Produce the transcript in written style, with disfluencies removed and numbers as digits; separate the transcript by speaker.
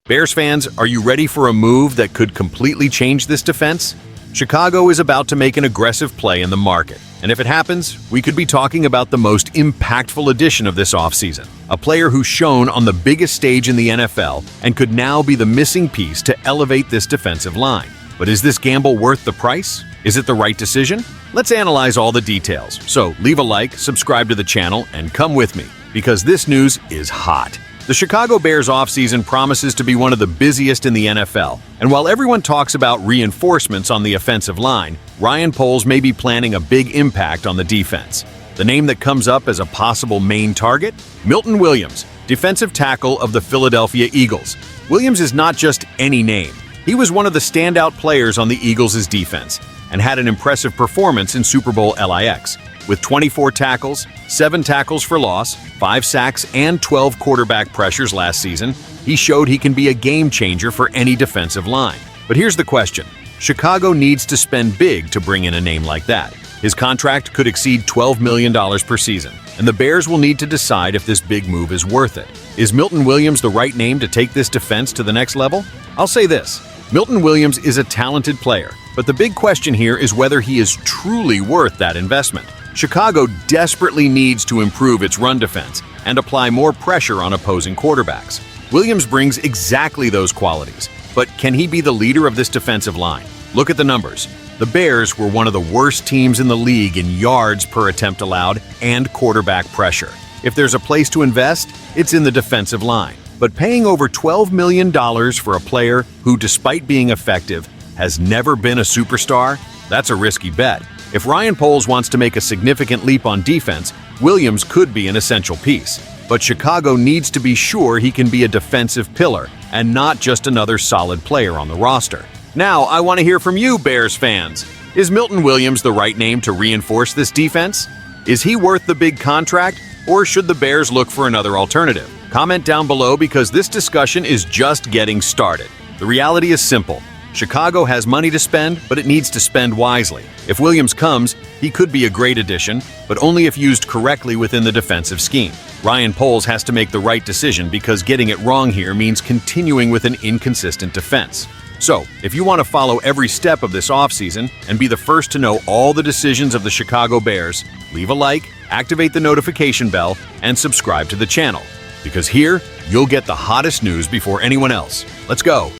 Speaker 1: Bears fans, are you ready for a move that could completely change this defense? Chicago is about to make an aggressive play in the market, and if it happens, we could be talking about the most impactful addition of this offseason. A player who's shown on the biggest stage in the NFL and could now be the missing piece to elevate this defensive line. But is this gamble worth the price? Is it the right decision? Let's analyze all the details. So leave a like, subscribe to the channel, and come with me, because this news is hot. The Chicago Bears offseason promises to be one of the busiest in the NFL, and while everyone talks about reinforcements on the offensive line, Ryan Poles may be planning a big impact on the defense. The name that comes up as a possible main target? Milton Williams, defensive tackle of the Philadelphia Eagles. Williams is not just any name. He was one of the standout players on the Eagles' defense and had an impressive performance in Super Bowl LIX. With 24 tackles, 7 tackles for loss, 5 sacks, and 12 quarterback pressures last season, he showed he can be a game changer for any defensive line. But here's the question. Chicago needs to spend big to bring in a name like that. His contract could exceed $12 million per season, and the Bears will need to decide if this big move is worth it. Is Milton Williams the right name to take this defense to the next level? I'll say this. Milton Williams is a talented player, but the big question here is whether he is truly worth that investment. Chicago desperately needs to improve its run defense and apply more pressure on opposing quarterbacks. Williams brings exactly those qualities, but can he be the leader of this defensive line? Look at the numbers. The Bears were one of the worst teams in the league in yards per attempt allowed and quarterback pressure. If there's a place to invest, it's in the defensive line. But paying over $12 million for a player who, despite being effective, has never been a superstar, that's a risky bet. If Ryan Poles wants to make a significant leap on defense, Williams could be an essential piece. But Chicago needs to be sure he can be a defensive pillar and not just another solid player on the roster. Now, I want to hear from you, Bears fans. Is Milton Williams the right name to reinforce this defense? Is he worth the big contract, or should the Bears look for another alternative? Comment down below, because this discussion is just getting started. The reality is simple. Chicago has money to spend, but it needs to spend wisely. If Williams comes, he could be a great addition, but only if used correctly within the defensive scheme. Ryan Poles has to make the right decision, because getting it wrong here means continuing with an inconsistent defense. So, if you want to follow every step of this offseason and be the first to know all the decisions of the Chicago Bears, leave a like, activate the notification bell, and subscribe to the channel. Because here, you'll get the hottest news before anyone else. Let's go!